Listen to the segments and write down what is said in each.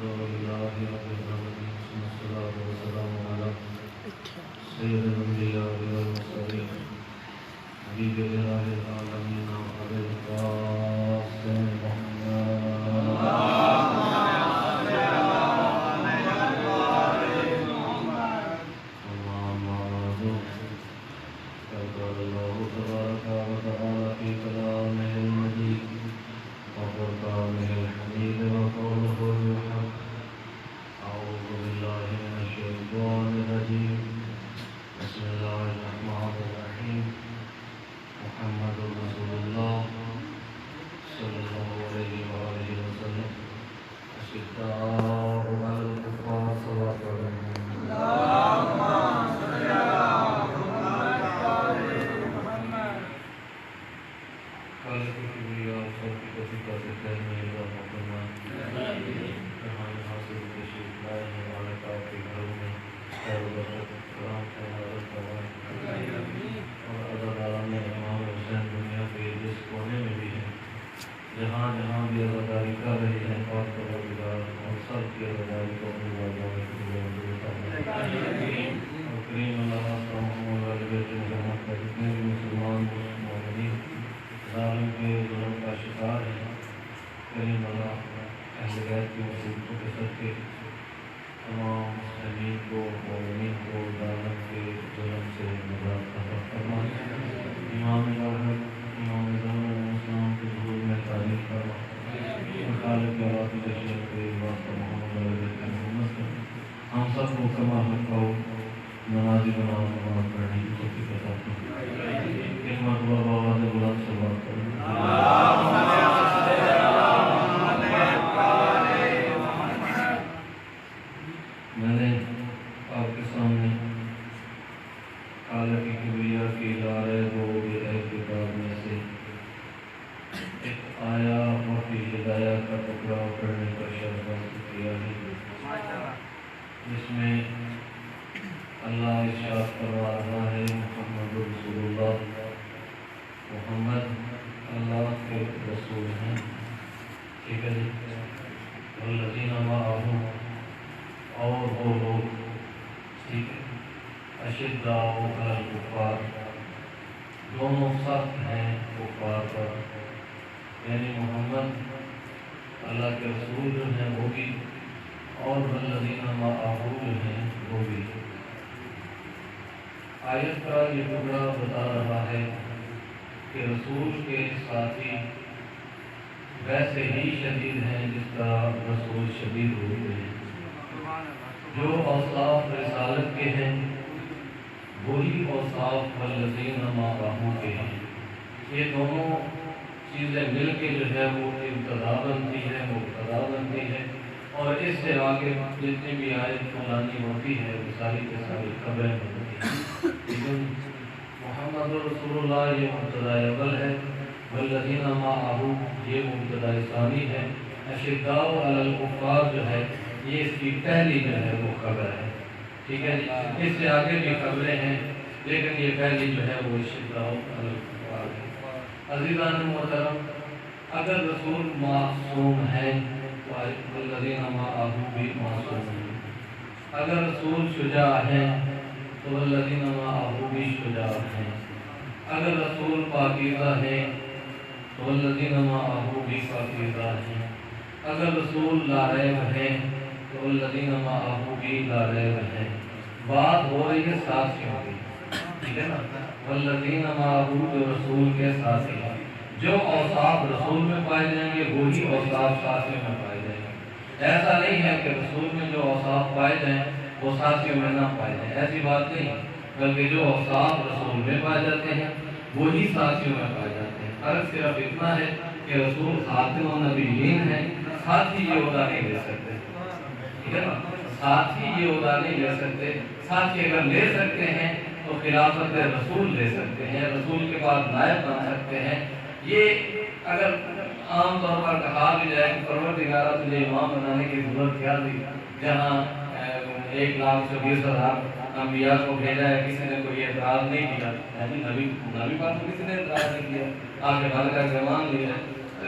لله رب العالمين ثم الصلاة والسلام على سيد الأنبياء والمرسلين حبيب إله العالمين أبي القاسم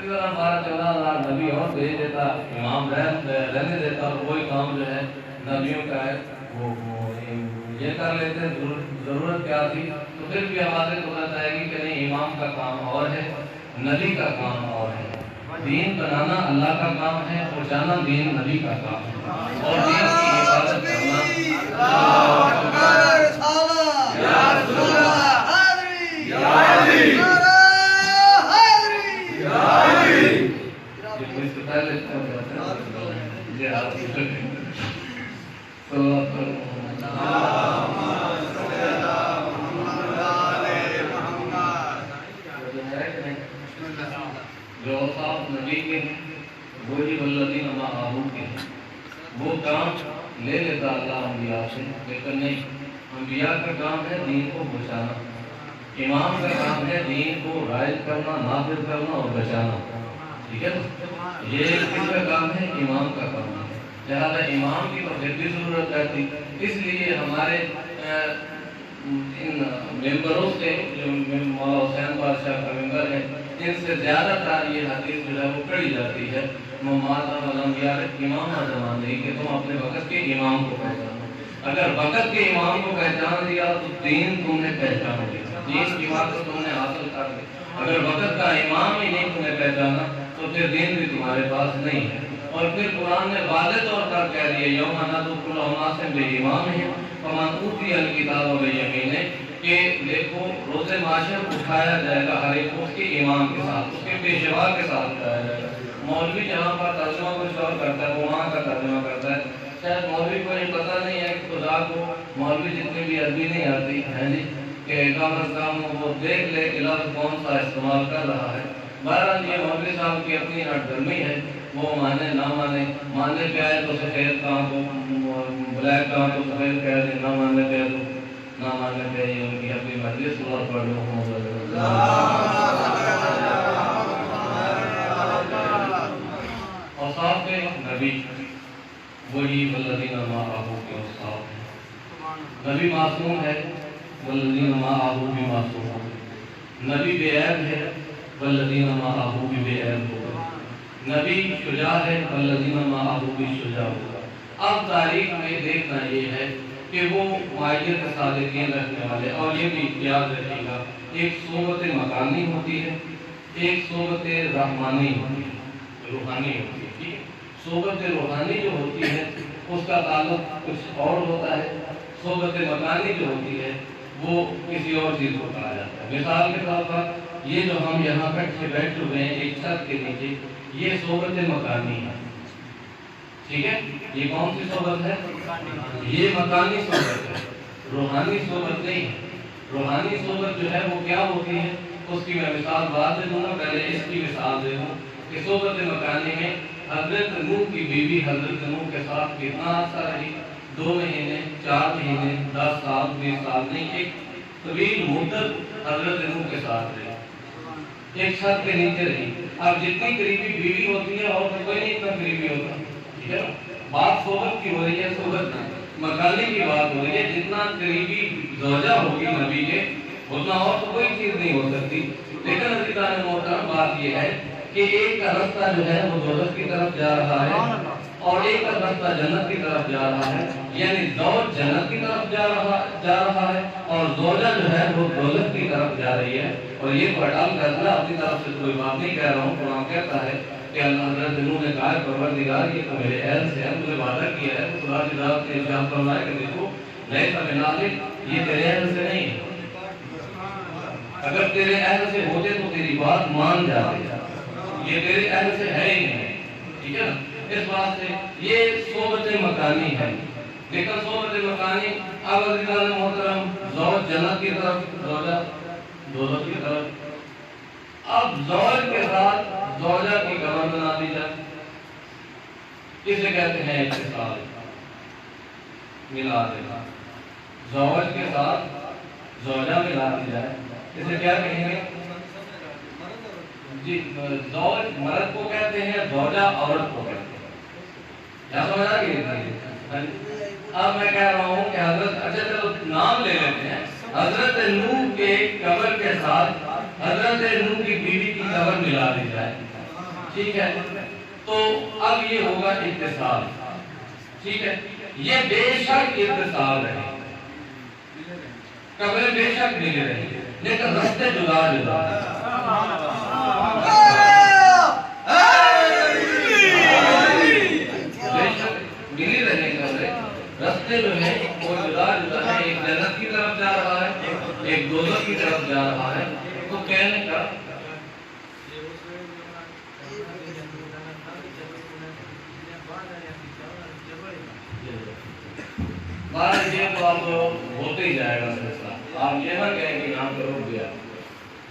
اسی طرح 12-14 ہزار نبی اور بھیج دیتا، امام رہنے دیتا، اور کوئی کام جو ہے نبیوں کا ہے وہ یہ کر لیتے، ضرورت کیا تھی؟ تو پھر بھی آواز تو بتائے گی کہ نہیں، امام کا کام اور ہے، نبی کا کام اور ہے۔ دین بنانا اللہ کا کام ہے، پہنچانا دین نبی کا کام ہے، اور دین کی حفاظت کرنا جو اوصاف نبی کے ہیں وہی والذین معہ کے ہیں، وہ کام لے لیتا اللہ انبیاء سے، لیکن نہیں، انبیاء کا کام ہے دین کو بچانا، امام کا کام ہے دین کو رائج کرنا، نافذ کرنا اور بچانا، ٹھیک ہے نا؟ یہ کس کا کام ہے؟ امام کا کام ہے، لہذا امام کی تو پھر بھی ضرورت رہتی، اس لیے ہمارے ان ممبروں سے جو مولا حسین بادشاہ کا ممبر ہے، ان سے زیادہ تر یہ حدیث جو ہے وہ پڑھی جاتی ہے، مماتم الانبیاء امام زمانے کہ تم اپنے وقت کے امام کو پہچانو، اگر وقت کے امام کو پہچان لیا تو دین تم نے پہچان لیا، دین کی بات تم نے حاصل کر لی، اگر وقت کا امام ہی نہیں تم نے پہچانا تو پھر دین بھی تمہارے پاس نہیں ہے۔ اور پھر قرآن نے واضح طور پر کہہ دیا یوم ندعو کل اناس بامامہم فمن اوتی الکتاب بیمینہ، کہ دیکھو روز محشر اٹھایا جائے گا ہر ایک کو اس کے امام کے ساتھ، اس کے پیشوا کے ساتھ اٹھایا جائے گا۔ مولوی جہاں پر ترجمہ کچھ اور کرتا ہے وہ وہاں کا ترجمہ کرتا ہے، شاید مولوی کو یہ پتہ نہیں ہے کہ خدا کو مولوی جتنی بھی عربی نہیں آتی ہے جی کہ کم از کم وہ دیکھ لے کہ لفظ کون سا استعمال کر رہا ہے۔ بہرحال یہ مولوی صاحب کی اپنی ہٹ درمی ہے، وہ مانے نہ مانے، ماننے پہ آئے تو سفید کہاں کو بلیک کہاں کو سفید کہہ دیں، نہ ماننے پہ تو نہ ماننے پہ یہ ان کی اپنی مجلس اور پڑھ لو اوصاف نبی وہی والذین معہ کے اوصاف ہیں۔ نبی معصوم ہے، والذین معہ بھی معصوم ہیں، نبی بے عیب ہے، والذین معہ بھی بے عیب ہوگا، نبی شجاع ہے، والذین معہ بھی شجاع ہوگا۔ اب تاریخ میں دیکھنا یہ ہے کہ وہ معیت صادقین رکھنے والے، اور یہ بھی یاد رکھیے گا ایک صحبت مکانی ہوتی ہے، ایک صحبت رحمانی ہوتی ہے، روحانی ہوتی ہے، ٹھیک ہے؟ صحبت روحانی جو ہوتی ہے اس کا تعلق کچھ اور ہوتا ہے، صحبت مکانی جو ہوتی ہے وہ کسی اور چیز کو کہا جاتا ہے۔ مثال کے طور پر یہ جو ہم یہاں بیٹھے ہوئے ہیں ایک چھت کے نیچے، یہ صحبت مکانی ہے، ٹھیک ہے؟ یہ کون سی صحبت ہے؟ یہ مکانی صحبت ہے، روحانی صحبت نہیں ہے۔ روحانی صحبت جو ہے وہ کیا ہوتی ہے اس کی میں مثال بعد دے دوں گا، پہلے اس کی مثال دے دوں کہ صحبت مکانی میں حضرت نوح کی بیوی حضرت نوح کے ساتھ کتنا عرصہ رہی؟ 2 مہینے، 4 مہینے، 10 سال، 20 سال نہیں، ایک طویل مدت حضرت نوح کے ساتھ رہی، ایک چھت کے نیچے رہی۔ اب جتنی قریبی بیوی ہوتی ہے اور کوئی نہیں اتنا قریبی ہوتا، ٹھیک ہے؟ بات صحبت کی ہو رہی ہے، صحبت مکانی کی بات ہو رہی ہے، جتنا قریبی زوجہ ہوگی نبی کے اتنا اور تو کوئی چیز نہیں ہو سکتی۔ لیکن عزیزان محترم بات یہ ہے کہ ایک کا رستہ جو ہے وہ دوزخ کی طرف جا رہا ہے اور ایک کا رستہ جنت کی طرف جا رہا ہے، یعنی زوج جنت کی طرف جا رہا ہے اور زوجہ جو ہے وہ دوزخ کی طرف جا رہی ہے۔ اور یہ پڑھال فیصلہ اپنی طرف سے کوئی بات نہیں کہہ رہا ہوں، قرآن کہتا ہے کہ اللہ حضرت نوح نے کہا پروردگار یہ تو میرے اہل سے ہے، مجھے وعدہ کیا ہے، تو خدا کی ذات نے ارشاد فرمایا کہ دیکھو لیس من اہلک، یہ تیرے اہل سے نہیں ہے، اگر تیرے اہل سے ہوتے تو تیری بات مان جاتے، یہ تیرے اہل سے ہے ہی نہیں، ٹھیک ہے نا؟ اس بات سے یہ صحبت مکانی ہے۔ لیکن صحبت مکانی اب عزیزان محترم زوج جنت کی طرف، زوجہ دوزخ کی طرف، اب زوج کے ساتھ زوجہ کی کمر بنا دی جائے، اسے کہتے ہیں اتصال، ملا دینا، زوج کے ساتھ زوجہ ملا دی جائے، اسے کیا کہیں گے؟ جی زوج مرد کو کہتے ہیں، زوجہ عورت کو کہتے ہیں، کیا سمجھ آ گئی؟ اب میں کہہ رہا ہوں کہ حضرت، اچھا چلو نام لے لیتے ہیں، حضرت نوح کے قبر کے ساتھ حضرت نوح کی بیوی کی قبر ملا دی جائے، ٹھیک ہے، تو اب یہ ہوگا اتصال، ٹھیک ہے، یہ بے شک اتصال ہے، قبریں بے شک مل رہی ہیں لیکن رستے جدا جدا بے شک مل رہے قبریں، رستے جو ہیں وہ جدا جدا ہے، ایک جنت کی طرف جا رہا ہے، ایک دوزخ کی طرف جا رہا ہے، تو کہنے کا بارہ یہ تو اب ہوتے ہی جائے گا فیصلہ، آپ یہ نہ کہیں کہ یہاں پہ رک گیا،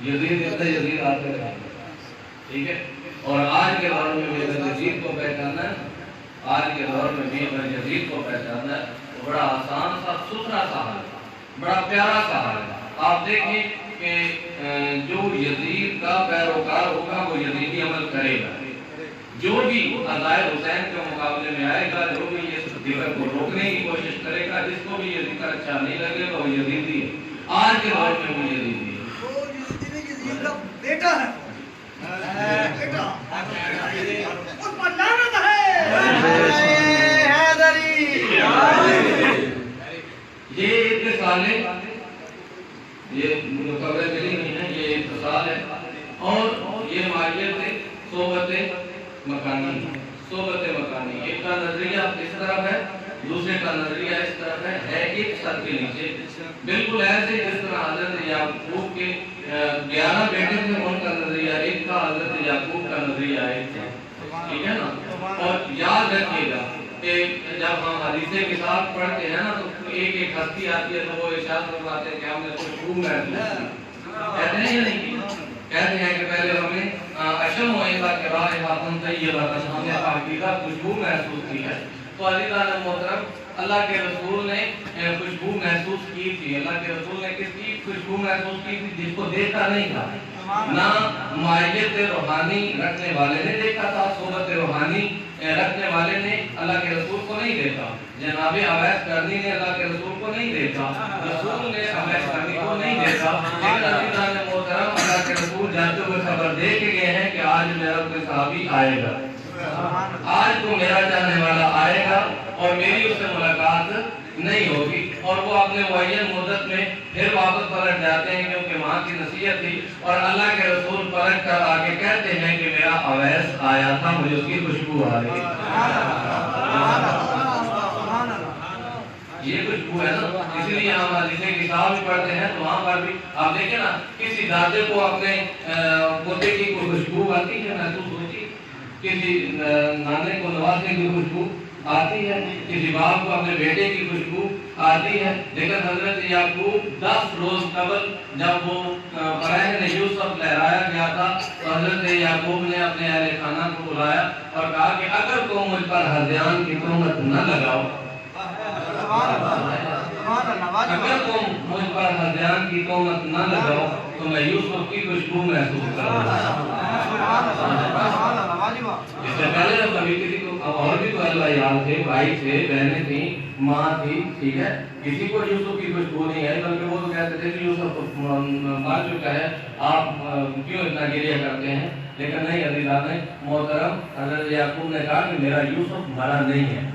یزید اتنا یزید آتے رہے، ٹھیک ہے، اور آج کے دور میں بھی اگر یزید کو پہچاننا ہے، آج کے دور میں بھی اگر یزید کو پہچاننا ہے تو بڑا آسان سا ستھرا سا حال ہے، بڑا پیارا سا حال ہے۔ آپ دیکھیں کہ جو یزید کا پیروکار ہوگا وہ یزیدی عمل کرے گا، جو بھی عزائر حسین کے مقابلے میں آئے گا، جو بھی یہ دیگر کو روکنے کی کوشش کرے گا، جس کو بھی یزید کا اچھا نہیں لگے گا وہ یزیدی ہے، آج کے دور میں وہ یزیدی ہے، وہ یزید کا بیٹا ہے، اس پر لعنت ہے، یہ اتصال ہے، یہ قبریں ملی نہیں ہیں، یہ اتصال ہے، اور یہ ماہیت ہے صحبت مکانی، صحبت مکانی، ایک کا نظریہ اس طرف ہے، دوسرے کا نظریہ اس طرف ہے ایک سر کے نیچے، بالکل ایسے جس طرح حضرت یعقوب کے 11 بیٹے تھے، ان کا نظریہ ایک تھا، حضرت یعقوب کا نظریہ ایک تھا، ٹھیک ہے نا، اور یاد رکھیے گا کہ جب ہم حدیث کے ساتھ پڑھتے ہیں نا تو ایک ایک ہستی آتی ہے تو وہ ارشاد فرماتے ہیں کہ ہم نے خوشبو محسوس کی، کہتے ہیں یا نہیں کہتے ہیں کہ پہلے ہمیں اشم و ایسا کہ رائحۃ طیبہ، ہم نے پاکیزہ خوشبو محسوس کی ہے، تو عزیزان محترم اللہ کے رسول نے خوشبو محسوس کی تھی، اللہ کے رسول نے کس کی خوشبو محسوس کی تھی؟ جس کو دیکھا نہیں تھا، نہ مائیت روحانی رکھنے والے نے دیکھا تھا، صحبت روحانی رکھنے والے نے اللہ کے رسول کو نہیں دیکھا، جناب اویس کرنی نے اللہ کے رسول کو نہیں دیکھا، رسول نے اویس کرنی کو نہیں دیکھا، لیکن عزیزان محترم اللہ کے رسول جانتے ہوئے خبر دے کے گئے ہیں کہ آج میرا کوئی صحابی آئے گا، آج تو میرا چاہنے والا آئے گا اور میری اس سے ملاقات نہیں ہوگی، اور وہ اپنے معین مدت میں پھر واپس پلٹ جاتے ہیں کیونکہ وہاں کی نصیحت تھی، اور اللہ کے رسول پلٹ کر آگے کہتے ہیں کہ میرا اویس آیا تھا، مجھے اس کی خوشبو آ رہی یہ خوشبو ہے نا، اس لیے ہم حدیث کتاب بھی پڑھتے ہیں تو وہاں پر بھی آپ دیکھیں نا کسی دادے کو اپنے پوتے کی کوئی خوشبو آتی ہے، محسوس ہوتی ہے، کسی نانے کو نوازے کی خوشبو آتی ہے، کسی باپ کو اپنے بیٹے کی خوشبو آتی ہے، لیکن حضرت یعقوب 10 روز قبل جب وہ فرعون یوسف لہرایا گیا تھا تو حضرت یعقوب نے اپنے اہل خانہ کو بلایا اور کہا کہ اگر تم مجھ پر ہذیان کی تہمت نہ لگاؤ، اگر تم مجھ پر ہذیان کی تہمت نہ لگاؤ تو میں یوسف کی خوشبو محسوس کروں گا۔ اس سے پہلے جب کبھی کسی کو اور بھی تو اللہ تھے، بھائی تھے، بہنیں تھیں، ماں تھی، ٹھیک ہے، کسی کو یوسف کی خوشبو نہیں آئی، بلکہ وہ تو کہتے تھے کہ یوسف مر چکا ہے، آپ کیوں اتنا گریہ کرتے ہیں؟ لیکن نہیں عزیزان محترم، حضرت یعقوب نے کہا کہ میرا یوسف مرا نہیں ہے،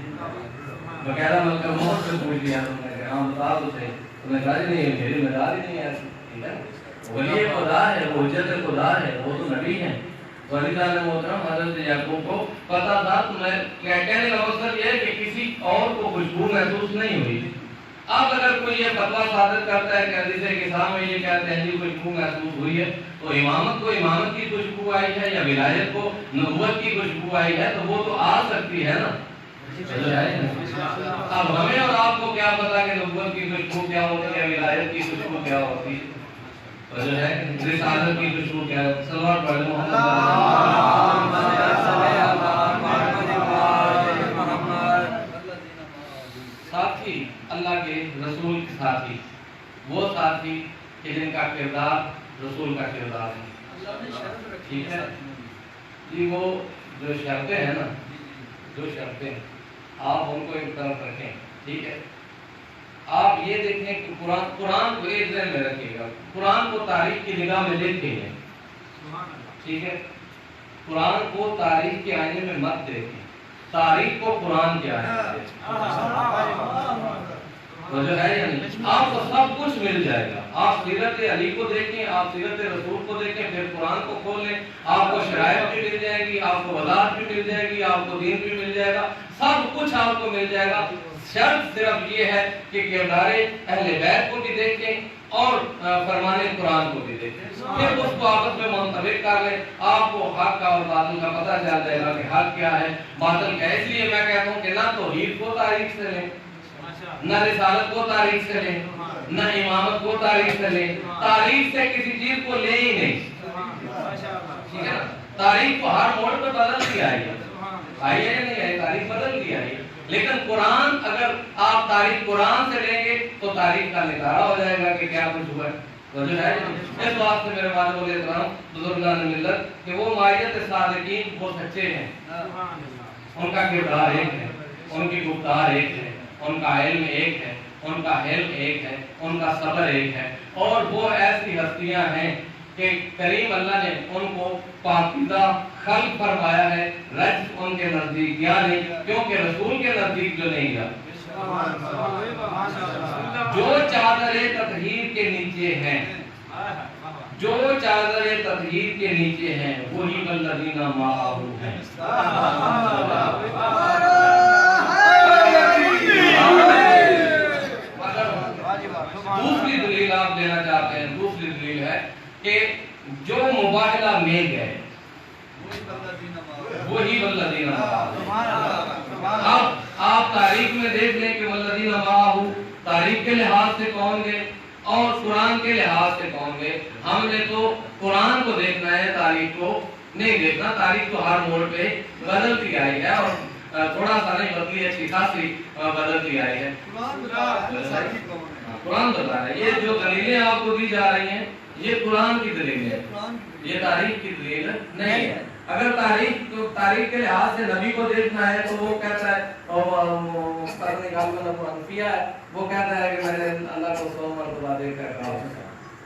بقاعدہ ملکہ موت سے پوچھ لیا، انہوں نے کہا ہاں بتا دو صحیح، انہوں نے کہا نہیں ہے، میری مداری نہیں ہے، ٹھیک ہے، ولی خدا ہے، وہ حجت خدا ہے، وہ تو نبی ہیں، تو عزیزان محترم حضرت یعقوب کو پتا تھا، تو میں کہنے کا مقصد یہ ہے کہ کسی اور کو خوشبو محسوس نہیں ہوئی۔ اب اگر کوئی یہ فتویٰ صادر کرتا ہے کہ حدیث کتاب میں یہ کہتے ہیں کہ خوشبو محسوس ہوئی ہے، تو امامت کو امامت کی خوشبو آئی ہے یا ولایت کو نبوت کی خوشبو آئی ہے تو وہ تو آ سکتی ہے نا، اب ہمیں اور آپ کو کیا پتا کہ نبوت کی خوشبو کیا ہوتی ہے، ولایت کی خوشبو کیا ہوتی ہے، جو ہے رسالت کی خوشبو کیا ہے، صلوات پڑھ لو ساتھی، اللہ کے رسول کے ساتھی، وہ ساتھی کہ جن کا کردار رسول کا کردار ہے، ٹھیک ہے جی، وہ جو شرطیں ہیں نا، جو شرطیں آپ ان کو ایک طرف رکھیں، ٹھیک ہے، آپ یہ دیکھیں کہ قرآن کو ایک ذہن میں رکھیے گا، قرآن کو تاریخ کی نگاہ میں دیکھیں گے، ٹھیک ہے، قرآن کو تاریخ کے آئینے میں مت دیکھیں، تاریخ کو قرآن کے آئینے میں دیکھیں۔ تو جو ہے یعنی آپ کو سب کچھ مل جائے گا، آپ سیرت علی کو دیکھیں، آپ سیرت رسول کو دیکھیں، پھر قرآن کو کھول لیں، آپ کو شرائط بھی مل جائے گی، آپ کو وضاحت بھی مل جائے گی، آپ کو دین بھی مل جائے گا، سب کچھ آپ کو مل جائے گا۔ شرط صرف یہ ہے کہ کردار اہل بیت کو بھی دیکھیں اور فرمان قرآن کو بھی دیکھیں، پھر اس کو آپس میں منطبق کر لیں، آپ کو حق کا اور باطل کا پتہ چل جائے گا کہ حق کیا ہے، باطل کیا ہے۔ اس لیے میں کہتا ہوں کہ نہ توحید کو تاریخ سے لیں، نہ رسالت کو تاریخ سے لیں، نہ امامت کو تاریخ سے لیں، تاریخ سے کسی چیز کو لیں ہی نہیں، ٹھیک ہے نا؟ تاریخ کو ہر موڑ پہ بدل دیا ہے، آئی ہے نہیں ہے، تاریخ بدل دیا ہے، لیکن قرآن اگر آپ تاریخ قرآن سے لیں گے تو تاریخ کا نظارہ ہو جائے گا کہ کیا کچھ ہوا ہے۔ تو جو ہے اس واسطے میرے والد علیہ السلام بزرگان ملت کہ وہ مائیت صادقین وہ سچے ہیں، ان کا کردار ایک ہے، ان کی گفتار ایک ہے، ان کا علم ایک ہے، ان کا حلم ایک ہے، ان کا صبر ایک ہے، اور وہ ایسی ہستیاں ہیں کہ کریم اللہ نے ان کو پاکیزہ خلق فرمایا ہے، رجس ان کے نزدیک گیا نہیں، کیونکہ رسول کے نزدیک جو نہیں گیا۔ جو چادر تطہیر کے نیچے ہیں، جو چادر تطہیر کے نیچے ہیں وہی والذین معہ ہیں۔ دوسری دلیل آپ لینا چاہتے ہیں، دوسری دلیل ہے کہ جو مباہلہ میں گئے وہی والذین معہ۔ آپ تاریخ میں دیکھ لیں کہ والذین معہ تاریخ کے لحاظ سے کون گئے اور قرآن کے لحاظ سے کون گئے۔ ہم نے تو قرآن کو دیکھنا ہے، تاریخ کو نہیں دیکھنا۔ تاریخ تو ہر موڑ پہ بدلتی آئی ہے اور تھوڑا سا نہیں بدلی ہے، اچھی خاصی بدلتی آئی ہے۔ قرآن بتا رہا ہے، یہ جو دلیلیں آپ کو دی جا رہی ہیں یہ قرآن کی دلیل ہے، یہ تاریخ کی دلیل نہیں ہے۔ اگر تاریخ کے لحاظ سے نبی کو دیکھنا ہے تو وہ کہتا ہے وہ کہتا ہے کہ میں نے اللہ کو 100 مرتبہ دیکھ کر کہا۔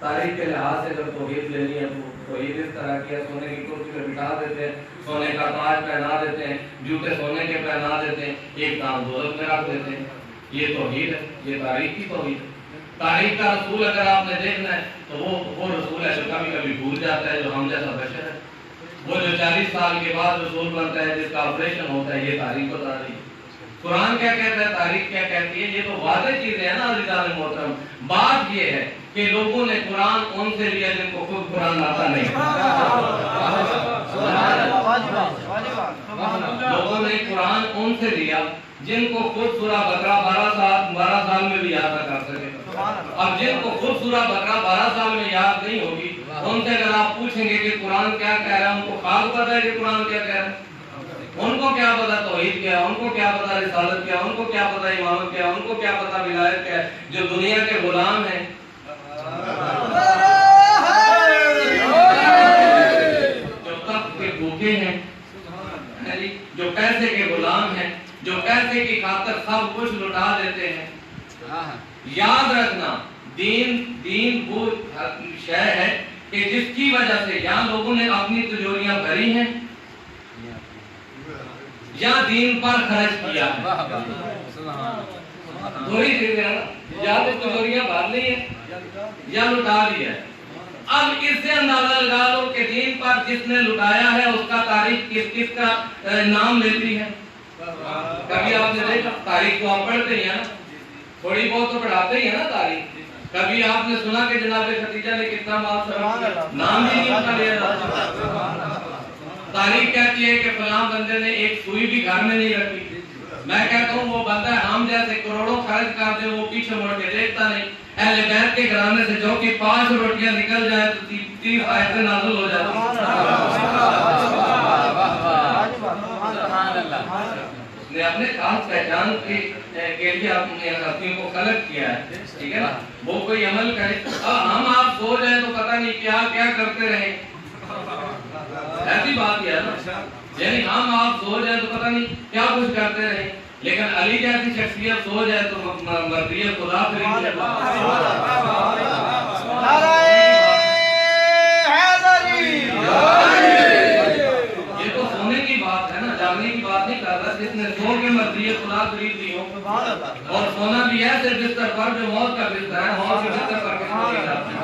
تاریخ کے لحاظ سے جب توحید لینی ہے تو توحید اس طرح کی ہے، سونے کی کرسی پہ بٹھا دیتے ہیں، سونے کا تاج پہنا دیتے ہیں، جوتے سونے کے پہنا دیتے ہیں، ایک دام دولت میں رکھ دیتے ہیں، یہ توحید ہے، یہ تاریخ کی توحید ہے۔ تاریخ کا رسول اگر آپ نے دیکھنا ہے تو وہ رسول ہے جو کبھی کبھی بھول جاتا ہے، جو ہم جیسا بشر ہے، وہ جو 40 سال کے بعد رسول بنتا ہے، جس کا آپریشن ہوتا ہے، یہ تاریخ بتا رہی ہے۔ قرآن کیا کہتا ہے، تاریخ کیا کہتی ہے، یہ تو واضح چیزیں ہیں نا عزیزان محترم۔ بات یہ ہے کہ لوگوں نے قرآن ان سے لیا جن کو خود قرآن آتا نہیں، لوگوں نے قرآن ان سے لیا جن کو خود سورہ بقرہ 12 سال میں بھی یاد نہ کر سکے۔ اب جن کو خود سورہ بقرہ 12 سال میں یاد نہیں ہوگی، ان سے اگر آپ پوچھیں گے کہ قرآن کیا کہہ رہا ہے، ان کو خاص پتہ ہے کہ قرآن کیا کہہ رہا ہے، ان کو کیا پتا توحید کیا، ان کو کیا پتا رسالت کیا، ان کو کیا پتا امامت کیا، ان کو کیا پتا ولایت کیا ہے۔ جو دنیا کے غلام ہیں، جو تخت کے بھوکے ہیں، جو پیسے کے غلام ہیں، جو پیسے کی خاطر سب کچھ لٹا دیتے ہیں، یاد رکھنا دین وہ شے ہے کہ جس کی وجہ سے یا لوگوں نے اپنی تجوریاں بھری ہیں یا دین پر خرچ کیا ہے۔ تھوڑی چیزیں ہیں نا، یا تو تجوریاں بھر لی ہیں یا لٹا لی ہے۔ اب اس سے اندازہ لگا لو کہ دین پر جس نے لٹایا ہے اس کا تاریخ کس کا نام لیتی ہے۔ کبھی آپ نے دیکھا، تاریخ تو آپ پڑھتے ہی ہیں نا، تھوڑی بہت تو پڑھاتے ہی ہیں نا تاریخ۔ کبھی آپ نے سنا کہ جناب ختیجہ نے کتنا مال صرف کیا، نام بھی نہیں اس کا لیا جاتا۔ تاریخ کہتی ہے کہ فلاں بندے نے ایک سوئی بھی گھر میں نہیں رکھی۔ میں کہتا ہوں وہ بندہ ہم جیسے کروڑوں خرچ کر دے، وہ پیچھے مڑ کے دیکھتا نہیں۔ اہل بیت کے گھرانے سے جو کہ 5 روٹیاں نکل جائے تو 30 آیتیں نازل ہو جاتی نے اپنے خاص پہچان کے لیے اپنے ہستیوں کو خلق کیا ہے، ٹھیک ہے نا، وہ کوئی عمل کرے۔ اب ہم آپ سو جائیں تو پتہ نہیں کیا کیا کرتے رہیں، ایسی بات ہے نا، یعنی ہم آپ سو جائیں تو پتہ نہیں کیا کچھ کرتے رہیں، لیکن علی جیسی شخصیت سو جائے تو مرضی خدا خرید جائے۔ کہ مرضی خدا خرید لی ہو، اور سونا بھی ایسے بستر پر جو موت کا بستر ہے، موت کے بستر پر کے سوئی جاتے ہیں۔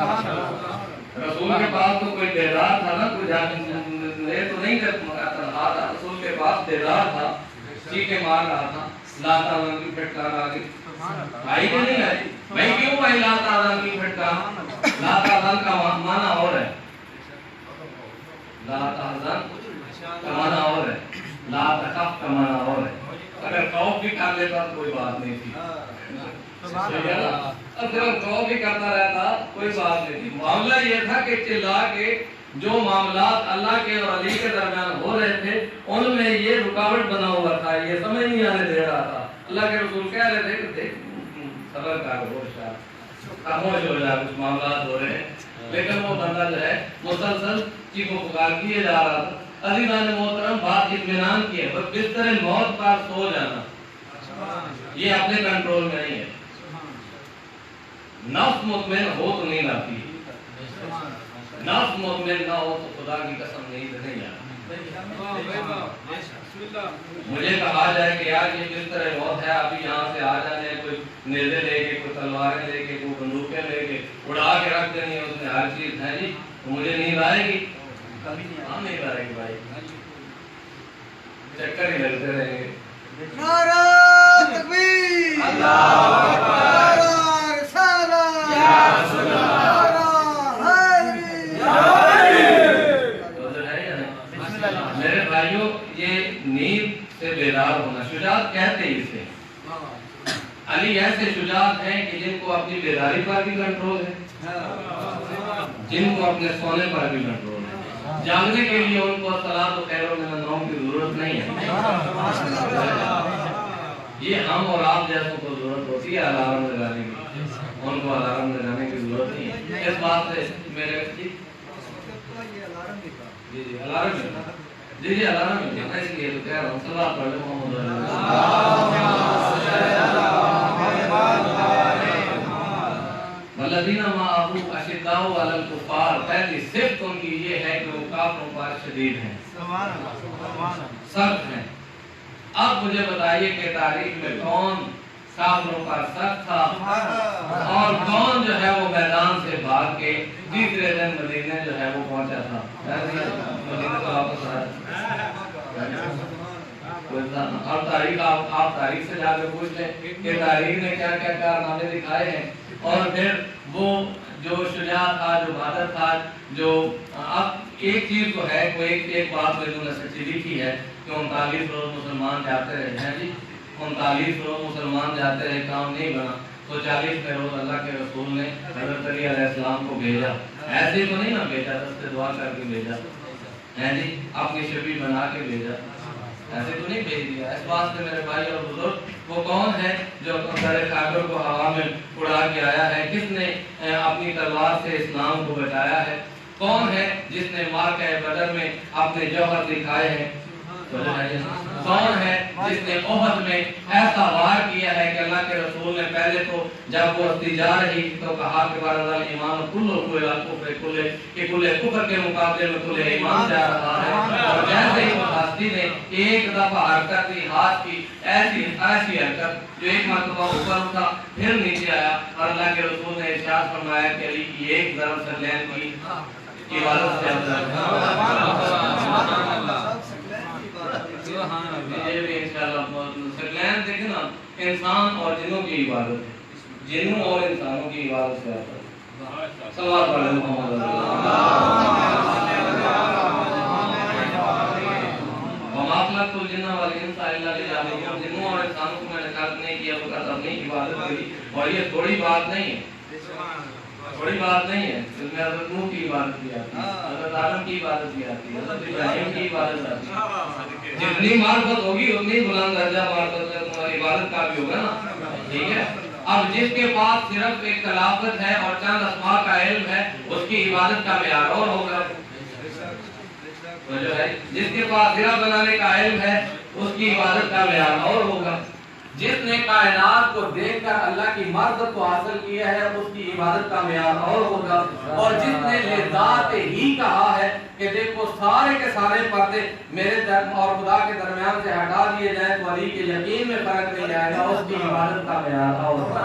رسول کے پاس تو کوئی دیدار تھا نا، کوئی لے تو نہیں تنہا تھا، رسول کے پاس دیدار تھا، چیخے مار رہا تھا، لا تعالیٰ کی پھٹکار آ گئی، آئی کہ نہیں آئی؟ بھائی کیوں آئی لا تعالیٰ کی پھٹکار؟ لا تعالیٰ کا معنی اور ہے، لا تعالیٰ کا معنی اور ہے، لا تخف کا معنی اور ہے۔ اگر خوف بھی کر لیتا تو کوئی بات نہیں تھی، اگر خوف بھی کرتا رہتا کوئی بات نہیں تھی۔ معاملہ یہ تھا کہ چلا کے جو معاملات اللہ کے اور علی کے درمیان ہو رہے تھے ان میں یہ رکاوٹ بنا ہوا تھا، یہ سمجھ نہیں آنے دے رہا تھا۔ اللہ کے رسول کہہ رہے تھے کہ دیکھ صبر کر، خاموش ہو جا، کچھ معاملات ہو رہے ہیں، لیکن وہ بندہ جو ہے مسلسل چیخ و پکار کیے جا رہا تھا۔ عزیزان محترم، بات اطمینان کی ہے، بس بستر موت پر سو جانا یہ اپنے کنٹرول میں نہیں ہے۔ نفس مطمئن ہو تو نہیں لاتی، نفس مطمئن نہ ہو تو خدا کی قسم نہیں آتی۔ مجھے کہا جائے کہ یار یہ بستر موت ہے، ابھی یہاں سے آ جانے، کوئی نیزے لے کے، کوئی تلواریں لے کے، کوئی بندوقیں لے کے اڑا کے رکھ دینی ہے، اس میں ہر چیز ہے جی، تو مجھے نیند آئے گی؟ ہم نہیں آئے گی بھائی، چکر ہی لگتے رہیں گے۔ نعرہ تکبیر، اللہ اکبر، نعرہ رسالت، یا رسول اللہ، نعرہ حیدری۔ تو جو ہے میرے بھائیوں، یہ نیند سے بیدار ہونا، شجاعت کہتے ہیں اسے۔ علی ایسے شجاعت ہیں کہ جن کو اپنی بیداری پر بھی کنٹرول ہے، جن کو اپنے سونے پر بھی کنٹرول ہے۔ جاگنے کے لیے ان کو صلاۃ و خیر من النوم کی ضرورت نہیں ہے، یہ ہم اور آپ جیسوں کو ضرورت ہوتی ہے الارم لگانے کی، ان کو الارم لگانے کی ضرورت نہیں ہے۔ اس بات سے میرے جی الارم جی الارم ہے، اس لیے تو کہہ رہا ہوں صلوات پڑھ لو محمد والذین معه اشداء علی الکفار، پہلی صفت ان کی یہ ہے کہ وہ کافروں پر شدید ہیں، سخت ہیں۔ اب مجھے بتائیے کہ تاریخ میں کون کافروں پر سخت تھا اور کون جو ہے وہ میدان سے بھاگ کے تیسرے دن مدینے جو ہے وہ پہنچا تھا، مدینے کو واپس آیا۔ اور تاریخ آپ تاریخ سے جا کے پوچھ لیں کہ تاریخ نے کیا کیا کارنامے دکھائے ہیں، اور پھر وہ جو شجاع تھا، جو بہادر تھا، جو اب ایک چیز تو ہے، کوئی ایک بات میں نے سچی لکھی ہے کہ 39 روز مسلمان جاتے رہے ہیں جی، 39 روز مسلمان جاتے رہے، کام نہیں بنا، تو 40ویں روز اللہ کے رسول نے حضرت علی علیہ السلام کو بھیجا، ایسے تو نہیں نا بھیجا، دستے دعا کر کے بھیجا ہے جی، اپنی شبی بنا کے بھیجا، ایسے تو نہیں بھیج دیا۔ اس بات سے میرے بھائی اور بزرگ، وہ کون ہے جو سر خیبر کو ہوا میں اڑا کے آیا ہے؟ کس نے اپنی تلوار سے اسلام کو بچایا ہے؟ کون ہے جس نے معرکہ بدر میں اپنے جوہر دکھائے ہیں؟ کون ہے جس نے احد میں ایسا وار کیا ہے کہ اللہ کے رسول نے پہلے تو جب وہ ہستی جا رہی تو کہا کہ بارد الایمان کلو کل کل کفر کے مقابلے میں کل ایمان جا رہا ہے، اور جیسے ہی وہ ہستی نے ایک دفعہ حرکت دی ہاتھ کی، ایسی حرکت جو ایک مرتبہ اوپر اٹھا پھر نیچے آیا، اور اللہ کے رسول نے ارشاد فرمایا کہ علی کی ایک ضرب سلیم کی عبادت سے یہ بھی انشاءاللہ سکلین دیکھیں نا، انسان اور جنوں کی عبادت ہے، جنوں اور انسانوں کی عبادت سے آتا ہے۔ صلوات پڑھ لیں محمد وما خلقت الجن والانس الا ليعبدون، جنوں اور انسانوں کو میں نے خلق نہیں کیا بس اپنی عبادت کے لیے، اور یہ تھوڑی بات نہیں ہے، تھوڑی بات نہیں ہے، اس میں حضرت نوح کی عبادت بھی آتی ہے، حضرت آدم کی عبادت بھی آتی ہے، حضرت ابراہیم کی عبادت آتی ہے۔ جتنی معرفت ہوگی اتنی بلند درجہ معرفت ہے، تمہاری عبادت کا بھی ہوگا نا، ٹھیک ہے۔ اب جس کے پاس صرف ایک خلافت ہے اور چند اسماء کا علم ہے، اس کی عبادت کا معیار اور ہوگا، جو ہے جس کے پاس صرف بنانے کا علم ہے اس کی عبادت کا معیار اور ہوگا، جس نے کائنات کو دیکھ کر اللہ کی مرضات کو حاصل کیا ہے اس کی عبادت کا معیار اور ہوگا، اور جس نے لذات ہی کہا ہے کہ دیکھو سارے کے سارے پردے میرے اور خدا کے درمیان سے ہٹا دیے جائیں تو علی کے یقین میں فرق نہیں آئے گا، اس کی عبادت کا معیار اور ہوگا۔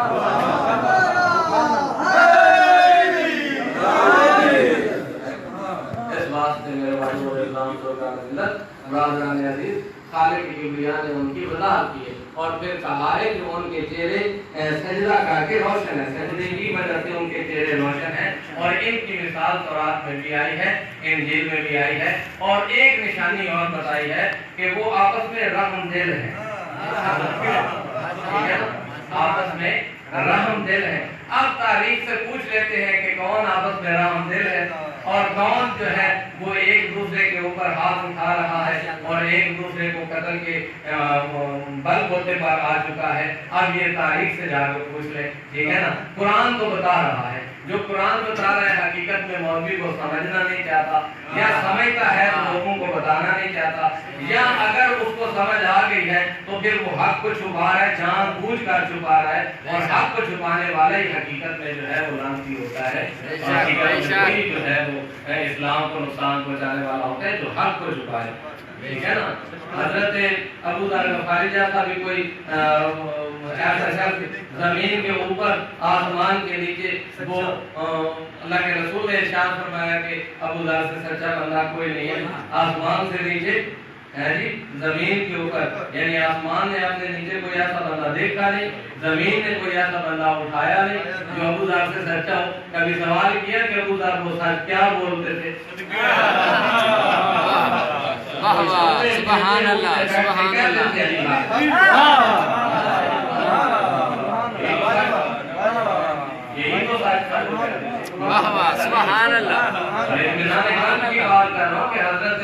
اس واسطے میرے بھائی اور اسلام سرکار عزت برادران عزیز خالق کی کبریا نے ان کی وضاحت کی ہے، اور پھر کہا ہے کہ ان کے چہرے سجدہ کر کے روشن ہے، سجدے کی وجہ سے ان کے چہرے روشن ہیں، اور ان کی مثال تورات میں بھی آئی ہے، انجیل میں بھی آئی ہے، اور ایک نشانی اور بتائی ہے کہ وہ آپس میں رحم دل ہیں، آپس میں رحم دل ہے۔ اب تاریخ سے پوچھ لیتے ہیں کہ کون آپس میں رحم دل ہے اور کون جو ہے وہ ایک دوسرے کے اوپر ہاتھ اٹھا رہا ہے اور ایک دوسرے کو قتل کے بل بوتے پر آ چکا ہے۔ اب یہ تاریخ سے جا کر پوچھ لیں، ٹھیک ہے نا۔ قرآن تو بتا رہا ہے، جو قرآن بتا رہا ہے حقیقت میں مولوی کو سمجھنا نہیں چاہتا، یا سمجھتا ہے تو لوگوں کو بتانا نہیں چاہتا، یا اگر اس کو سمجھ آ گئی ہے تو پھر وہ حق کو چھپا رہا ہے، جان بوجھ کر چھپا رہا ہے، اور حق کو چھپانے والا ہی حقیقت میں جو ہے وہ لعنتی ہوتا ہے، حقیقت میں وہی جو ہے وہ اسلام کو نقصان پہنچانے والا ہوتا ہے جو حق کو چھپائے، ٹھیک ہے نا۔ حضرت ابو ذر غفاری جیسا بھی کوئی ایسا شخص زمین کے اوپر آسمان کے نیچے، وہ اللہ کے رسول نے ارشاد فرمایا کہ ابو ذر سے سچا بندہ کوئی نہیں ہے، آسمان سے نیچے ہے جی زمین کے اوپر، یعنی آسمان نے اپنے نیچے کوئی ایسا بندہ دیکھا نہیں، زمین نے کوئی ایسا بندہ اٹھایا نہیں جو ابو ذر سے سچا ہو۔ کبھی سوال کیا کہ ابو ذر وہ سچ کیا بولتے تھے؟ سبحان اللہ، سبحان اللہ، یہی تو سچ ہے۔ واہ واہ، سبحان اللہ۔ کی بات کر رہا ہوں کہ حضرت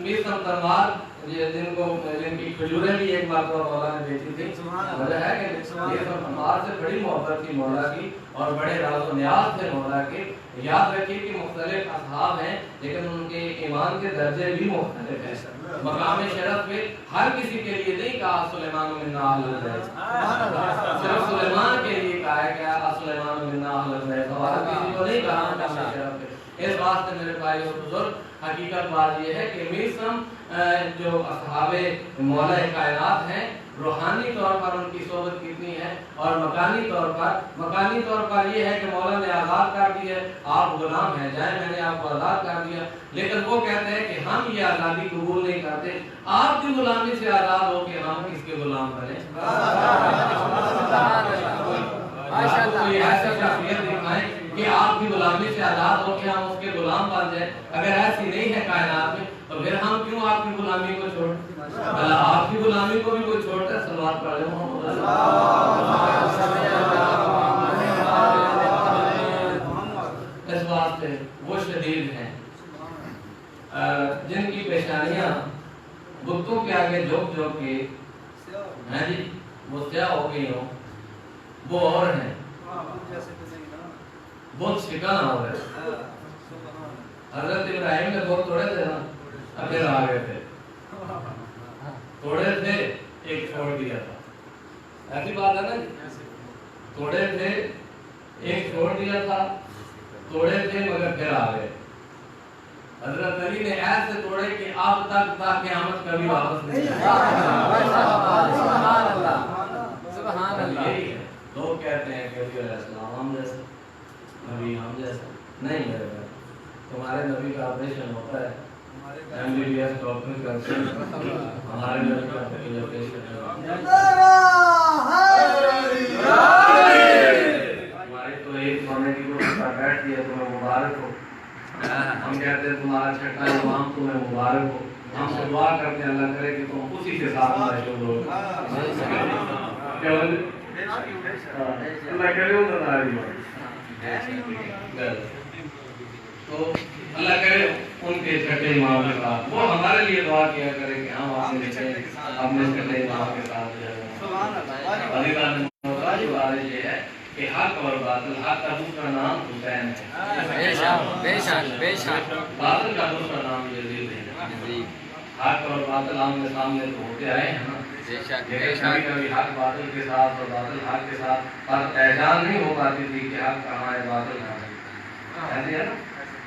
میر سمترمار جن کی کھجوریں بھی ایک بار تو مولا نے بیچی تھی، وجہ ہے کہ میر سمترمار سے بڑی محبت تھی مولا کی اور بڑے راز و نیاز تھے مولا کے۔ یاد رکھیے کہ مختلف اصحاب ہیں لیکن ان کے ایمان کے درجے بھی مختلف ہیں۔ مقام شرف پہ ہر کسی کے لیے نہیں کہا سلیمان منا اہل البیت، صرف سلیمان کے لیے کہا ہے کہ سلیمان منا اہل البیت، اور کسی کو نہیں کہا مقام شرف پہ۔ اس بات سے میرے بھائی اور بزرگ حقیقت بات یہ ہے کہ میرسم جو اصحاب مولا کائنات ہیں، روحانی طور پر ان کی صحبت کتنی ہے، اور مکانی طور پر یہ ہے کہ مولا نے آزاد کر دی ہے، آپ غلام ہیں جائیں، میں نے آپ کو آزاد کر دیا، لیکن وہ کہتے ہیں کہ ہم یہ آزادی قبول نہیں کرتے، آپ کی غلامی سے آزاد ہو کے ہم کس کے غلام بنے؟ کوئی ایسی شخصیت دکھائیں کہ آپ کی غلامی سے آزاد ہو کے ہم اس کے غلام بن جائیں۔ اگر ایسی نہیں ہے کائنات میں تو پھر ہم کیوں آپ کی غلامی کو چھوڑیں؟ اللہ آپ کی غلامی کو بھی کوئی چھوڑتا ہے؟ صلوات پڑھ لیں محمد اس واسطے وہ شدید ہیں جن کی پیشانیاں بتوں کے آگے جھک جھک کے ہیں جی وہ سیاہ ہو گئی ہوں، وہ اور ہیں بہت شکن ہو گئے۔ حضرت ابراہیم نے بہت توڑے تھے نا، پھر آ گئے تھے، توڑے تھے ایک چھوڑ دیا تھا، ایسی بات ہے نا جی، توڑے تھے ایک چھوڑ دیا تھا، توڑے تھے مگر پھر آ گئے۔ حضرت علی نے ایسے توڑے کہ اب تک تا قیامت کبھی واپس نہیں آئے۔ سبحان اللہ، سبحان اللہ۔ یہی ہے، لوگ کہتے ہیں کہ نبی علیہ السلام ہم جیسے، نبی ہم جیسے نہیں، میرے بھائی تمہارے نبی کا آپریشن ہوتا ہے، MBBS ڈاکٹر کرتے ہیں، ہمارے نبی کا آپریشن ہماری تو ایک سونے کی کرسی پر بیٹھتی ہے، تمہیں مبارک ہو۔ ہم کہتے ہیں تمہارا چھٹا امام تمہیں مبارک ہو، ہم سے دعا کرتے ہیں اللہ کرے کہ تم اسی کے ساتھ مشہور ہو۔ اللہ کرے وہ تمہاری ہو، تو اللہ کرے ان کے چھٹے امام کے ساتھ وہ ہمارے لیے دعا کیا کرے کہ ہم اپنے چھٹے امام کے ساتھ یہ ہے کہ حق اور باطل، حق کا دوسرا نام حسین ہے، باطل کا دوسرا نام یزید ہے۔ حق اور باطل آمنے سامنے تو ہوتے آئے ہیں نا، لیکن کبھی کبھی حق باطل کے ساتھ اور باطل حق کے ساتھ پہچان نہیں ہو پاتی تھی کہ حق کہاں ہے باطل کہاں ہے، ایسے ہے نا،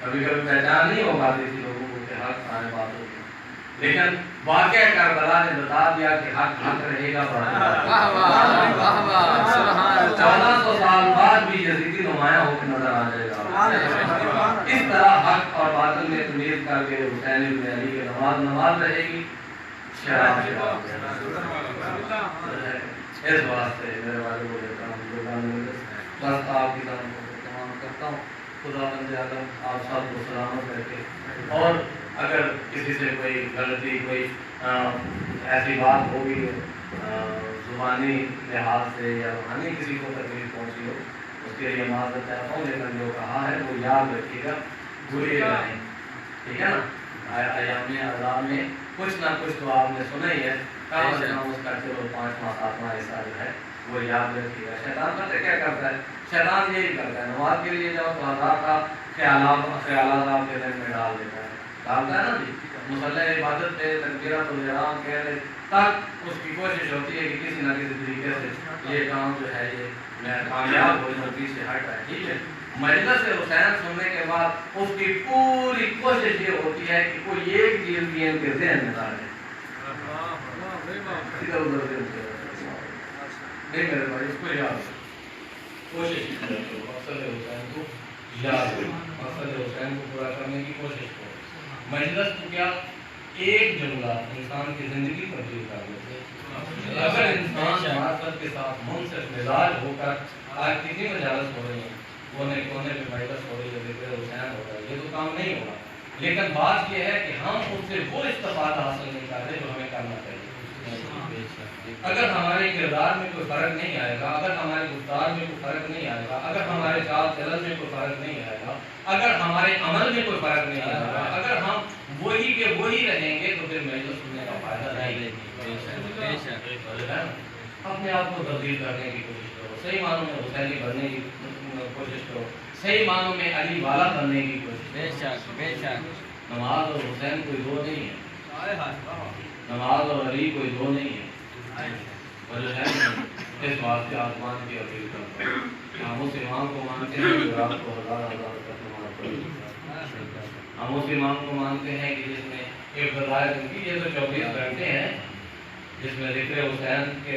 کبھی کبھی پہچان نہیں ہو پاتی تھی لوگوں کو کہ حق کہاں ہے باطل کہاں ہے۔ لیکن واقعہ کربلا نے بتا دیا کہ حق حق رہے گا، واہ واہ واہ واہ سبحان اللہ 1400 سال بعد بھی یزیدی نمایاں ہو کے نظر آ جائے گا۔ اس طرح حق اور باطل میں تمیز کر کے حسین ابن علی کی نماز نماز رہے گی، شراب شراب اس واسطے میرے والے کو دیتا ہوں، بس آپ کی طرف تمام کرتا ہوں، خدا بند عالم آپ سب کو سلامت کر کے، اور اگر کسی سے کوئی غلطی کوئی ایسی بات ہوگی زبانی لحاظ سے یا روحانی کسی کو تکلیف پہنچی ہو، اس کے لیے معذرت چاہتا ہوں، لیکن جو کہا ہے وہ یاد رکھیے گا، بھولیے گا نہیں، ٹھیک ہے نا۔ ایام اعظام میں کچھ نہ کچھ تو آپ نے سنا ہی ہے، کام از کم اس کا چلو 5واں 7واں حصہ جو ہے وہ یاد رکھیے گا۔ شیطان پتہ کیا کرتا ہے؟ شیطان یہی کرتا ہے، نماز کے لیے جاؤ تو ہزار کا خیالات آپ کے ذہن میں ڈال دیتا ہے، ڈالتا ہے نا جی، مصلی عبادت پہ تکبیرات الاحرام کہہ رہے تک اس کی کوشش ہوتی ہے کہ کسی نہ کسی طریقے سے یہ کام جو ہے یہ میں کامیاب ہو جاؤں، پیچھے ہٹ رہا ہے، ٹھیک ہے۔ مجلس حسین سننے کے بعد اس کی پوری کوشش یہ ہوتی ہے کہ کوئی ایک چیز بھی ان کے ذہن میں نہ رہے، ادھر ادھر نہیں میرے بھائی، اس کو یاد کوشش کرو، مقصد حسین کو یاد کرو، مقصد حسین کو پورا کرنے کی کوشش کرو۔ مجلس کو کیا ایک جملہ انسان کی زندگی تبدیل کر دیتے ہیں۔ اگر انسان معرفت کے ساتھ منصف مزاج ہو کر، آج کتنی مجالس ہو رہی ہیں، کونے کونے پہ مجلس ہو رہی ہے، ذکر حسین ہو رہا ہے، یہ تو کام نہیں ہوگا، لیکن بات یہ ہے کہ ہم اس سے وہ استفادہ حاصل نہیں کر رہے جو ہمیں کرنا چاہیے۔ اگر ہمارے کردار میں کوئی فرق نہیں آئے گا، اگر ہمارے گفتار میں کوئی فرق نہیں آئے گا، اگر ہمارے چال چلن میں کوئی فرق نہیں آئے گا، اگر ہمارے عمل میں کوئی فرق نہیں آئے گا، اگر ہم وہی کے وہی رہیں گے تو پھر مجلس سننے کا فائدہ نہیں۔ اپنے آپ کو تبدیل کرنے کی کوشش کرو، صحیح معنوں میں حسینی بننے کی کوشش کرو، صحیح معنوں میں علی والا بننے کی کوشش کرو۔ بے شک نماز اور حسین کوئی دو نہیں ہے، نماز اور علی کوئی دو نہیں ہے، اور جو ہے اس بات سے آسمان کی اپیل کرتا ہوں، ہم اس امام کو مانتے ہیں جو رات کو ہزار ہزار تک نماز پڑھتے ہیں، ہم اس امام کو مانتے ہیں کہ جس میں ایک غزائے زندگی، یہ تو 24 گھنٹے ہیں جس میں ذکر حسین کے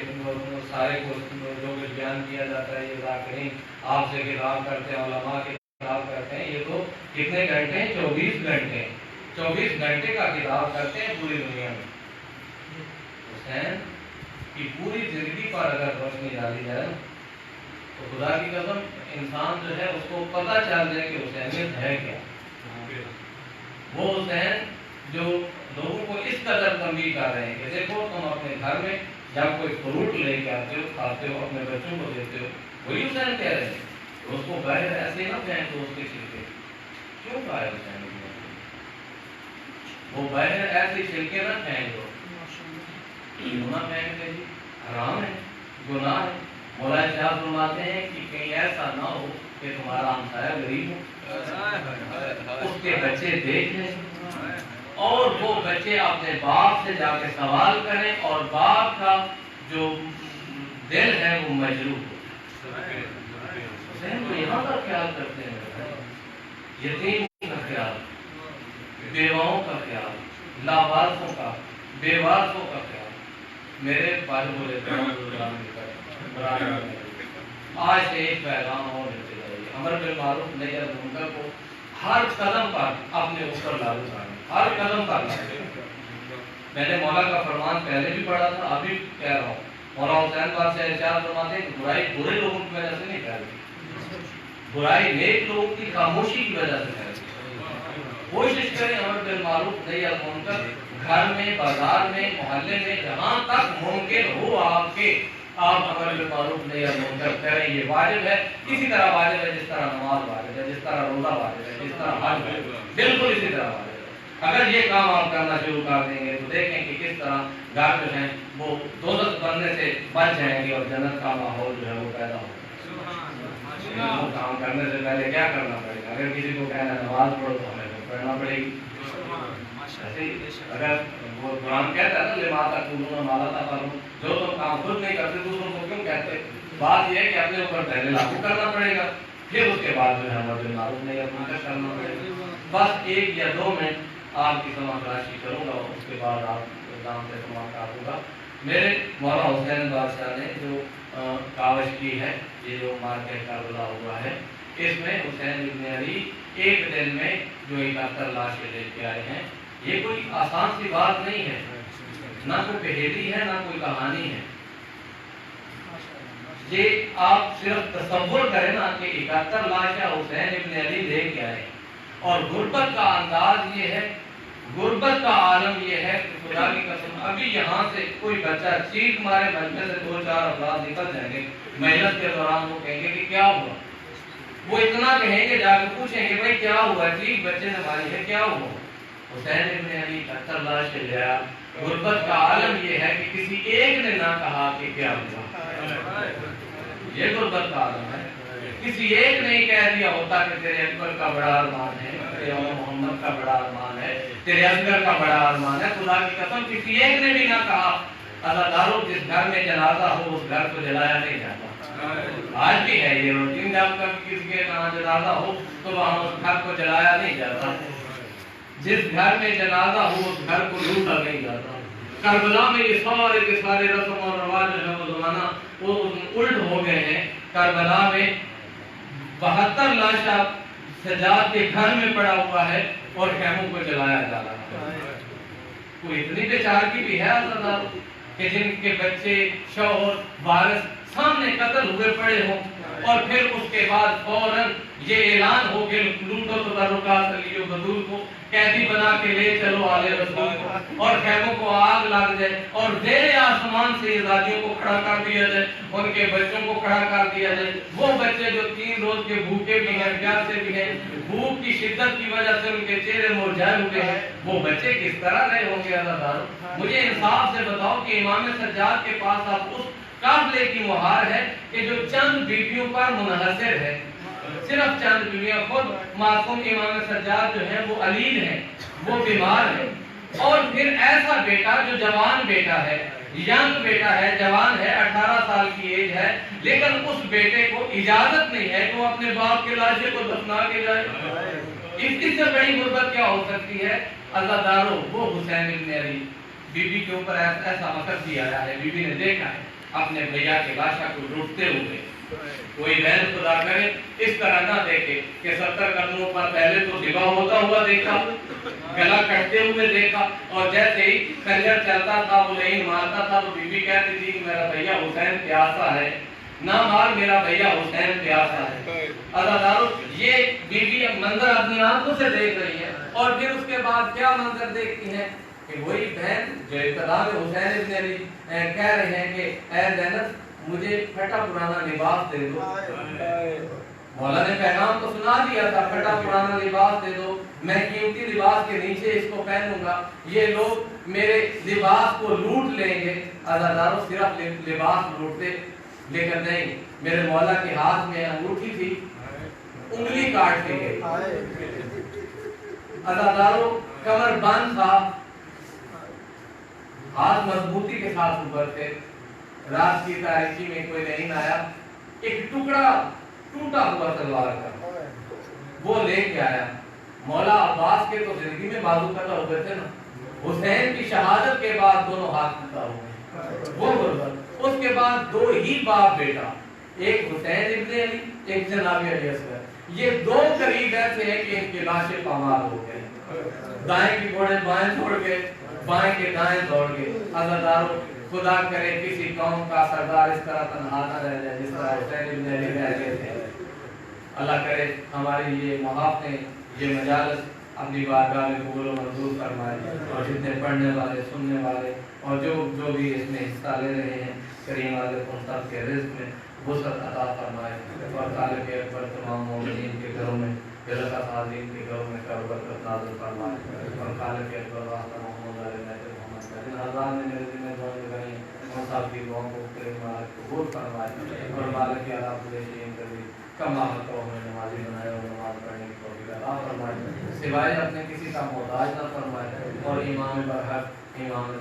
سارے کو جو کچھ بیان کیا جاتا ہے، یہ ذاکرین آپ سے خطاب کرتے ہیں، علماء کے خطاب کرتے ہیں، یہ تو کتنے گھنٹے ہیں؟ 24 گھنٹے، 24 گھنٹے کا خطاب کرتے ہیں پوری دنیا میں۔ حسین کی پوری زندگی پر اگر روشنی ڈالی جائے تو خدا کی قسم انسان جو ہے اس کو پتہ چل جائے کہ حسینیت ہے کیا۔ وہ حسین جو لوگوں کو اس قدر تنبیہ کر رہے ہیں کہ دیکھو تم اپنے گھر میں جب کوئی فروٹ لے کے آتے ہو، کھاتے ہو، اپنے بچوں کو دیتے ہو، وہی حسین کہہ رہے ہیں اس کو باہر ایسے نہ پھینک دو اس کے چھلکے۔ کیوں کہا ہے حسین نے؟ وہ باہر ایسے چھلکے نہ پھینک دو، کیوں نہ پھینک دے؟ حرام ہے، گناہ ہے۔ مولا شاہ فرماتے ہیں کہ کہیں ایسا نہ ہو کہ تمہارا ہمسایہ غریب ہو، اس کے بچے دیکھ لیں اور وہ بچے اپنے باپ سے جا کے سوال کریں اور باپ کا جو دل ہے وہ مجروح ہو۔ حسین کو یہاں کا خیال کرتے ہیں، یتیم کا خیال، بیواؤں کا خیال، لاوارثوں کا، بے وارثوں کا خیال۔ میرے بھائی بولے آج سے ایک پیغام اور دیتے جائیے، امر بالمعروف نہی عن المنکر کو ہر قدم پر اپنے اوپر لاگو کریں، ہر قدم پر لاگو۔ میں نے مولا کا فرمان پہلے بھی پڑھا تھا، ابھی کہہ رہا ہوں، مولا حسین پاک سے ارشاد فرماتے ہیں کہ برائی برے لوگوں کی وجہ سے نہیں پھیلتی، برائی نیک لوگوں کی خاموشی کی وجہ سے پھیلتی۔ کوشش کریں امر بالمعروف نہی عن المنکر، گھر میں، بازار میں، محلے میں، جہاں تک ممکن ہو آپ کے، آپ امر بالمعروف نہی عن المنکر کریں۔ یہ واجب ہے، اسی طرح واجب ہے جس طرح نماز واجب ہے، جس طرح روزہ واجب ہے، جس طرح حج ہے، بالکل اسی طرح واجب ہے۔ اگر یہ کام آپ کرنا شروع کر دیں گے تو دیکھیں کہ کس طرح گھر جو ہیں وہ دوزخ بننے سے بچ جائیں گے اور جنت کا ماحول جو ہے وہ پیدا ہوگا۔ وہ کام کرنے سے پہلے کیا کرنا پڑے گا؟ اگر کسی کو کہنا نماز پڑھو تو ہمیں پڑھنا پڑے گی، اگر وہ قرآن کہتا ہے نا لما تقولون ما لا تفعلون، جو تم کام خود نہیں کرتے دوسروں کو کیوں کہتے؟ بات یہ ہے کہ اپنے اوپر پہلے لاگو کرنا پڑے گا، پھر اس کے بعد جو ہے امر بالمعروف نہی عن المنکر کرنا پڑے گا۔ بس 1 یا 2 منٹ آپ کی سماعت تلاشی کروں گا، اس کے بعد آپ نام سے سماعت کاٹوں گا۔ میرے مولا حسین بادشاہ نے جو کاوش کی ہے، یہ جو مارکہ کربلا ہوا ہے، اس میں حسین ابن علی ایک دن میں جو 71 لاشیں لے کے آئے ہیں، یہ کوئی آسان سی بات نہیں ہے، نہ کوئی پہیلی ہے نہ کوئی کہانی ہے۔ یہ آپ صرف تصور کریں نا کہ 71 لاشیں حسین ابن علی لے کے آئے، اور غربت کا انداز یہ ہے، غربت کا عالم یہ ہے کہ خدا کی قسم ابھی یہاں سے کوئی بچہ چیخ مارے، مجمع سے 2-4 افراد نکل جائیں گے، محنت کے دوران وہ کہیں گے کہ کیا ہوا، وہ اتنا کہیں گے، جا کے پوچھیں گے بھائی کیا ہوا، ٹھیک بچے نے ماری ہے کیا ہوا؟ حسین ابن علی 71 لاشیں لے آیا۔ غربت کا عالم یہ ہے کہ کسی ایک نے نہ کہا کہ کیا ہوا، یہ غربت کا عالم ہے۔ کسی ایک نے ہی کہہ دیا ہوتا کہ تیرے اکبر کا بڑا ارمان ہے، تیرے محمد کا بڑا ارمان ہے، تیرے اصغر کا بڑا ارمان ہے، خدا کی قسم کسی ایک نے بھی نہ کہا۔ عزادارو، جس گھر میں جنازہ ہو اس گھر کو جلایا نہیں جاتا، آج بھی ہے یہ روٹین، جب کبھی کسی کے جنازہ ہو تو وہاں اس گھر کو جلایا نہیں جاتا، جس گھر میں جنازہ ہو اس گھر کو لوٹا نہیں جاتا۔ کربلا میں یہ سارے کے سارے رسم اور رواج جو ہے وہ زمانہ وہ الٹ ہو گئے ہیں۔ کربلا میں 72 لاشیں سجاد کے گھر میں پڑا ہوا ہے اور خیموں کو جلایا جا رہا ہے۔ کوئی اتنی بیچارگی بھی ہے عزیزان کہ جن کے بچے، شوہر، وارث سامنے قتل ہوئے پڑے ہوں، اور پھر اس کے بعد فوراً یہ اعلان ہو کہ لوٹو تبرکات علی و بدور کو قیدی بنا کے لے چلو آل رسول کو، اور خیموں کو آگ لگ جائے، اور زیر آسمان سے ازادیوں کو کھڑا کر دیا جائے، ان کے بچوں کو کھڑا کر دیا جائے۔ وہ بچے جو 3 روز کے بھوکے بھی ہیں، پیاسے بھی ہیں، بھوک کی شدت کی وجہ سے ان کے چہرے مرجھائے ہوئے ہیں، وہ بچے کس طرح رہے ہوں گے عزادارو؟ مجھے انصاف سے بتاؤ کہ امام سجاد کے پاس اب اس قافلے کی مہار ہے کہ جو چند بیویوں پر منحصر ہے، صرف چند بیویاں، خود معصوم امام سجاد جو ہیں وہ علیل ہیں، وہ بیمار ہیں، اور پھر ایسا بیٹا جو جوان بیٹا ہے، ینگ بیٹا ہے، جوان ہے، 18 سال کی ایج ہے، لیکن اس بیٹے کو اجازت نہیں ہے کہ وہ اپنے باپ کے لاشے کو دفنا کے جائے۔ اس سے بڑی غربت کیا ہو سکتی ہے عزادارو؟ وہ حسین ابن علی، بی بی کے اوپر ایسا وقت بھی آیا ہے، بی بی نے دیکھا ہے اپنے بھیا کے لاشا کو لوٹتے ہوئے۔ کوئی بہن خدا کرے اس طرح نہ دیکھے کہ 70 قدموں پر پہلے تو ذبح ہوتا ہوا دیکھا، گلا کٹتے ہوئے دیکھا، اور جیسے ہی خنجر چلتا تھا، وہ لین مارتا تھا تو بی بی کہتی تھی کہ میرا بھیا حسین پیاسا ہے، نہ مار، میرا بھیا حسین پیاسا ہے۔ عزادارو، یہ بی بی منظر اپنی آنکھوں سے دیکھ رہی ہے، اور پھر اس کے بعد کیا منظر دیکھتی ہیں کہ وہی بہن جو ابتدا میں حسین ابن علی کہہ رہے ہیں کہ اے زینب مجھے پھٹا پرانا لباس دے دو۔ مولا نے پیغام تو سنا دیا تھا، پھٹا پرانا لباس دے دو، میں قیمتی لباس کے نیچے اس کو پہنوں گا، یہ لوگ میرے لباس کو لوٹ لیں گے۔ عزادارو، صرف لباس لوٹتے، لیکن نہیں، میرے مولا کے ہاتھ میں انگوٹھی تھی، انگلی کاٹ کے گئی۔ عزادارو، کمر بند تھا، ہاتھ مضبوطی کے ساتھ اوپر تھے، رات کی تاریکی میں کوئی نہیں آیا، ایک ٹکڑا ٹوٹا ہوا تلوار کا وہ لے کے آیا۔ مولا عباس کے تو زندگی میں بازو قطع ہوئے تھے نا، حسین کی شہادت کے بعد دونوں ہاتھ قطع ہوئے، وہ غربت۔ اس کے بعد 2 ہی باپ بیٹا، ایک حسین ابن علی، ایک جناب علی اصغر، یہ 2 قریب ایسے ہیں کہ ان کی لاشیں پامال ہو گئے، دائیں کی گھوڑے بائیں چھوڑ گئے، بائیں کے دائیں دوڑ گئے۔ عزادارو، خدا کرے کسی قوم کا سردار اس طرح تنہا نہ رہ جائے جس طرح حسین ابن علی رہ گئے تھے۔ اللہ کرے ہماری یہ محافظیں، یہ مجالس اپنی بارگاہ میں قبول و منظور فرمائے، اور جتنے پڑھنے والے، سننے والے، اور جو بھی اس میں حصہ لے رہے ہیں، کریم والے سب کے رزق میں وسعت عطا فرمائے، اور خالق اکبر تمام مومنین کے گھروں میں، رضا صادقین کے گھروں میں برکت نازل فرمائے، اور خالق اکبر واسطہ محمد علیہ محمد جن حضرات نے میرے ذمہ دعائیں لگائی ان سب کی دعاؤں کو کریم مالک قبول فرمائے، اور مالک اعلیٰ پورے شیم کبھی کما کو ہمیں نمازی بنائے اور نماز پڑھنے کی توفیق عطا فرمائے، سوائے اپنے کسی کا محتاج نہ فرمائے۔ اور امام برحق امام